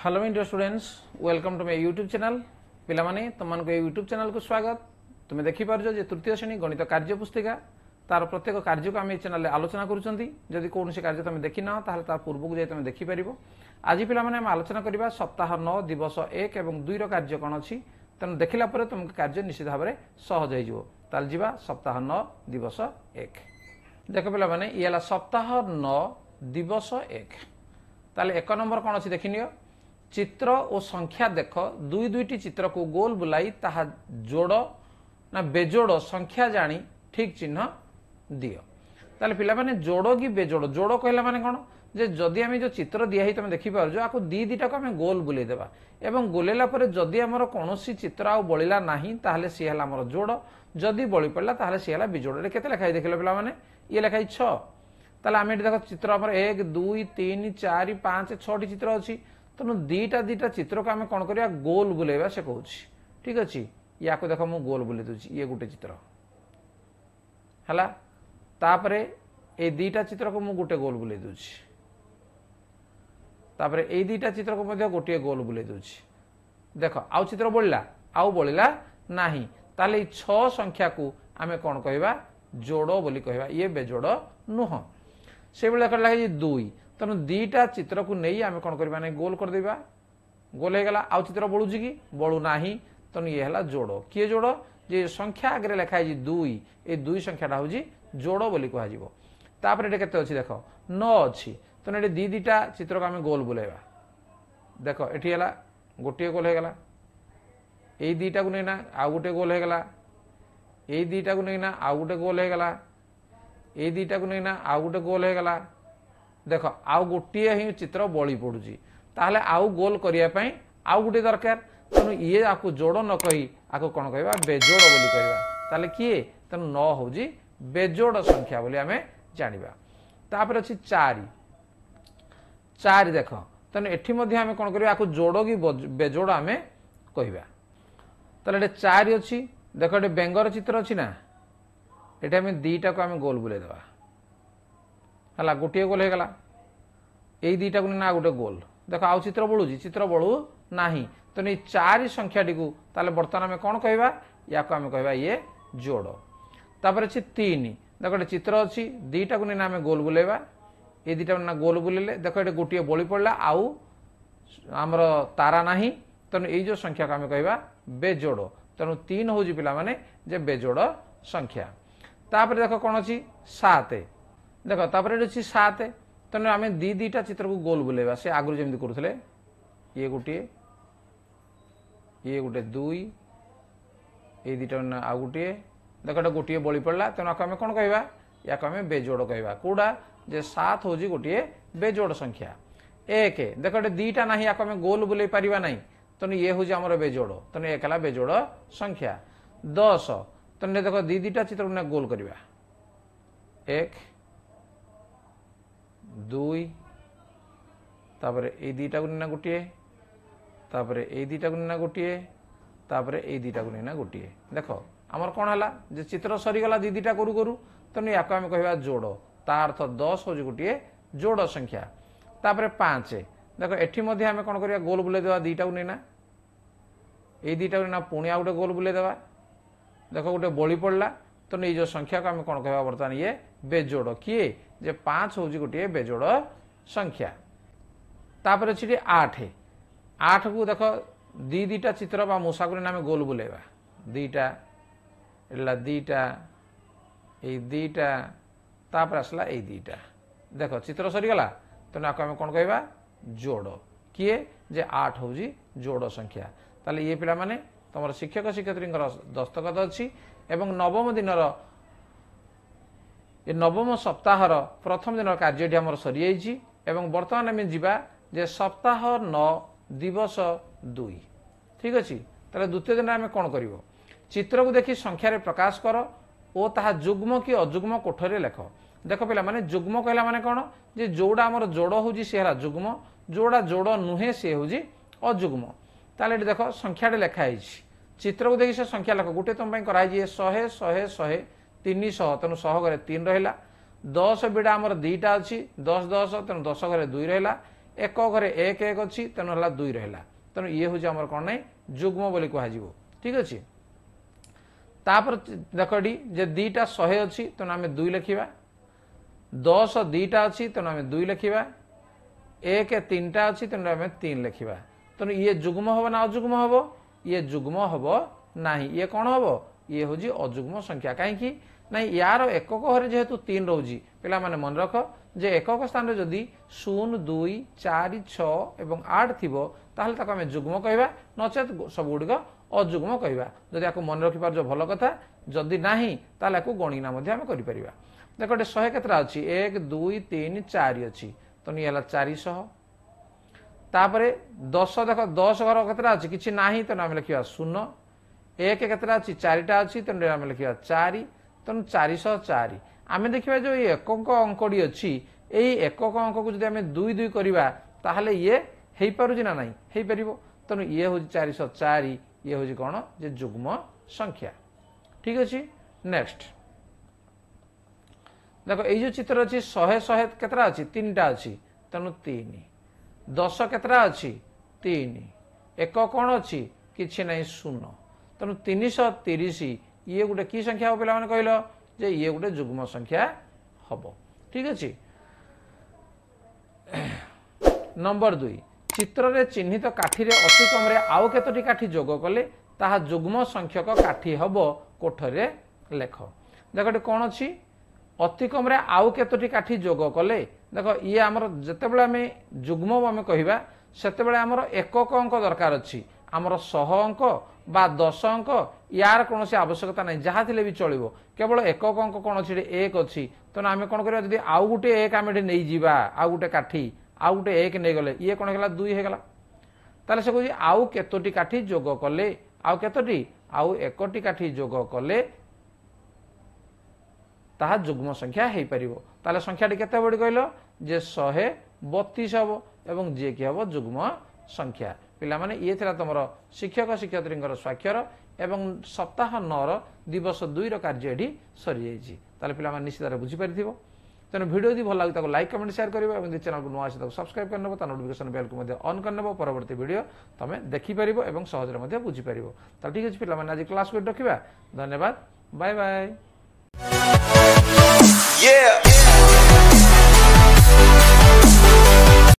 Hello dear students, welcome to my YouTube channel. पिला माने तुमन को यूट्यूब चैनल को स्वागत। तुम देखि पारजो जे तृतीय श्रेणी गणित कार्य पुस्तिका तार प्रत्येक कार्य को आम चैनल आलोचना करूछंती। जदि कौन से कार्य तुम देखि ना ताहले तार पूर्व को जाय तुम देखि परिबो। आज पिला माने हम आलोचना करिबा सप्ताह 9 दिवस 1 एवं 2 रो कार्य कोन अछि। तन देखिला परे तुमको कार्य निश्चित भाव में सहज हो जिवो। ताल जिबा सप्ताह 9 दिवस 1। देखो पिला माने ये सप्ताह 9 दिवस 1। ताले 1 नंबर कोन अछि देखिनियो। चित्र और संख्या देख दुई दुईटी चित्र को गोल बुलाई ताहा जोड़ ना बेजोड़ संख्या जानी ठीक चिन्ह दियो। ताले पिला माने जोड़ कि बेजोड़, जोड़ कहला माने कोन जे जदि आम जो चित्र दिया तुम देखि पारजो आकु दी दीटा को आम गोल बुले देबा एवं गोलेला परे जदि आमर कोनोसी चित्र आ बळिला नाही ताहले सी हला हमर जोड़, जदि बळि पड़ला ताहले सी हला बेजोड़। रे केते लेखाई देखिलो पिला माने ये लेखाई 6। ताले आम एठी देखो चित्र हमर 1 2 3 4 5 6 चित्र अछि। तेणु दीटा दीटा चित्र को आम कौन करिया गोल बुलेवा से कहूँ। ठीक अच्छे या देख मु गोल बुले दूची ये गोटे चित्र है। तापरे ए दीटा चित्र को मु गोटे गोल बुले दूची। तापरे ए दीटा चित्र को मध्य गोटे गोल बुले दूची। देख आउ चित्र बोलिला आउ बोलिला नाही ताले 6 संख्या को आम कौन कहवा जोड़ बोली कहवा। ये बेजोड़ नुह। से बेले लगे 2। तेणु दीटा चित्र को नहीं आम कौन करवा गोल करदेबा। गोल हो गला आउ चित्र बड़ू कि बड़ू ना। तेणु ये है जोड़। किए जोड़ जे संख्या आगे लिखाई 2 ये 2 संख्याटा हूँ जोड़ बोली कहुपर। ये केते अच्छी देख 9 अच्छी। तेणु ये दी दीटा चित्र को आम गोल बुलेवा। देख ये है गोटे गोल हो गला यही दीटा को नहींना आउ गोटे गोल हो गला यही दीटा को नहींना आउ गोटे गोल हो गला यही दीटा को नहींना आउ गोटे गोल हो गला। देख आउ गोटे ही चित्र बड़ी पड़ुची ताहले आउ गोल करने आउ गोटे दरकार। तेणु ये आपको जोड़ न कही आपको कौन कहवा बेजोड़ बोली कहवा। ताहले किए तेणु 9 हूँ बेजोड़ संख्या बोली आमे जानिबा। तापर अछि 4 4 देख। तेणु एठी मध्य आमे कौन करबा आपको जोड़ कि बेजोड़ आमे कहवा। ताहले 4 अछि। देख ये बेंगर चित्र अछि ना एठी आमे दीटा को आमे गोल बुले देबा है। गोटे गोल हो गला यही दीटा को ना गोटे गोल। देख आउ चित्र बड़ू चित्र बड़ू ना। तेणु ये 4 संख्या टी बर्तमान आम कौन कहवा या आम कहवा ये जोड़। तापर अच्छी 3 देख गोटे चित्र अच्छी दीटा को ना आम गोल बुलेवा ये दीटा ना गोल बुलेले। देख ये गोटे बड़ी पड़ा आउ आमर तारा ना। तेणु ये जो संख्या को आम कहवा बेजोड़। तेणु 3 हूँ पिला माने जे बेजोड़ संख्या। तापर देख कौन अच्छी 7 देख तापर अच्छी 7। तेणु आम दी दीटा चित्र को गोल बुलेवा से आगु जमी करुले ये गोटे 2 ये दीटा आउ गोटे। देख गोटे बड़ी पड़ा तेणु आम कौन कहवा या आम बेजोड़ कहवा। कौटा जे 7 हूँ गोटे बेजोड़ संख्या। 1 देख दीटा ना या आम गोल बुले पारिबा नहीं। तेणु ये हूँ आमर बेजोड़। तेणु 1 है बेजोड़ संख्या। 10 तेणु देख दी दीटा चित्र को गोल करवा 1 2 तापर ए दीटा को ना गोटे तापर ए दीटा को ना गोटे तापर ए दीटा को ना गोटे। देख आमर कौन है जे चित्र सरीगला दी दीटा करू करू। तेणु या आम कहवा जोड़। तार अर्थ 10 हूँ गोटे जोड़ संख्या। तापर 5 देख एठी मध्य आम कौन करवा गोल बुले देवा दीटा को ना ये दीटा को ना पुणी आ गोटे गोल बुले देवा। देख गोटे बड़ी पड़ा। तेणु ये जो संख्या को आम कौन कहवा बर्तमान ये बेजोड़। किए जे 5 हूँ गोटे बेजोड़ संख्या। तापर अच्छी 8 8 को देख दी दीटा चित्र बा मूषा को आम गोल बुलेवा दीटा एला दीटा ये दीटा तापर आसला ये दीटा। देख चित्र सरीगला तेणु आपको आम कौन कहवा जोड़। किए जे 8 हूँ जोड़ संख्या। ताले ये पिला माने तुम शिक्षक शिक्षयित्री दस्तखत अच्छी एवं नवम दिन ये नवम सप्ताहर प्रथम दिन कार्य आमर सरी एवं बर्तमान आम जा जे सप्ताह 9 दिवस 2। ठीक अच्छे ताले द्वितीय दिन आम कौन कर चित्र को देखी संख्यार प्रकाश कर और ताहा जुग्म कि अजुग्म कोठरी लेख। देख पिला माने जुग्म कहला माने कौन जे जोड़ा आमर जोड़ हूँ सी है जुग्म जोड़ा जोड़ नुहे सी हूँ अजुग्म। ताले देख संख्याटे लिखाई चित्र को देखी से संख्या लेख गोटे तुम कराई 100 100 100 300 तेणु 100 घरे 3 रहा 10 बिड़ा आमर 2टा अच्छी 10 10 तेणु 10 घरे 2 रहा एक घरे एक एक अच्छी तेणु है 2 रहा तेणु ये हूँ आम कौन ना जुग्म बोली कह ठीक अच्छे तापर देख ये जे 2टा 100 अच्छी तेणु आम 2 लिखा 10 2टा अच्छी तेणु आम 2 लिखा 1 3टा अच्छी तेणु आम 3 लिखा तेणु ये जुग्म हम ना अजुग्म हम ये जुग्म हम ना ये कौन हम ये हूँ अजुग्म संख्या कहीं ना यार एकक घरे जेहेतु 3 रोजी पिला माने मन रख जे एकक स्थान रे जदि 0 2 4 6 एवं 8 थिबो ताहले ताको आमे जुग्म कहबा नचेत सब गुडिक अजुग्म कहबा जदि आको मन रखि पार जो भलो कथा जदि नाही ताहले आको गणना मध्ये आमे करि परिबा देखो 100 केतरा अछि 1 2 3 4 अछि तो नि हला 400 तापरे 10 देखो 10 घर केतरा अछि किछि नाही तो आमे लिखिबा 0 1 केतरा अछि 4टा अछि तो आमे लिखिबा 4 तेणु 404 आम देखा जो ये एकक अंकड़ी अच्छी यही एकक अंक को जब आम 2 2 करवा ताहले ये हो पारुछि ना नहीं हो पार तेणु ये हूँ 404 ये हूँ कौन जे जुग्म संख्या ठीक अच्छे नेक्स्ट देखो ये जो चित्र अच्छी 100 100 केतरा अच्छी 3टा अच्छी तेणु 3 10 केतरा अच्छी 3 एक कौन अच्छी किसी ना 0 तेणु 330 ये गोटे की संख्या हो पे कहल जे ये गोटे जुग्म संख्या हम ठीक अच्छे नंबर 2 चित्र रे चिन्हित काठी रे अति कम रे आउ केतोटी काठी जोग कले ताहा जुग्म संख्यक काठी हम कोठरे लेख देख कौन अच्छी अति कम रे आउ केतोटी काठी जोग कले देख ये आमर जितेबाला आम जुग्म आम कहवा सेतेबेले आमर एकक अंक दरकार अच्छी आमर 100 अंक बा 10 अंक यार कौन आवश्यकता नहीं जहाँ थे भी चलो केवल एकक अंक कौन अच्छी 1 अच्छी तेना आम कौन करवा जब आउ गोटे 1 आम नहीं जावा आउ गोटे काठी आउ गोटे 1 नहीं गले ये कौन है 2 होगा ताले से कह आउ केतोटी काठी जोग कले आउ केतोटी आउ एकटी काठी जोग कले ताहा जुग्म संख्या हो पार ताले संख्याटी केते बड़ी कहल जे 132 हम एवं जे कि हम जुग्म संख्या पिला माने ये थिला तमर शिक्षक शिक्षयित्री स्वाक्षर एवं सप्ताह 9 दिवस 2 कार्य एठी सरी जाइछि ताले पिला माने निश्चित बुझी पारिथिबो तेणु वीडियो यदि भल लगे ताको लाइक कमेंट शेयर करिवो एवं चैनल को नुआ आसे ताको सब्सक्राइब करनबो ता नोटिफिकेशन बेल को मध्ये ऑन करनबो परवर्ती वीडियो तमे देखि परिबो एवं सहज रे मध्ये बुझी परिबो ता ठीक अछि पिला माने आज क्लास को रखिबा धन्यवाद बाय बाय।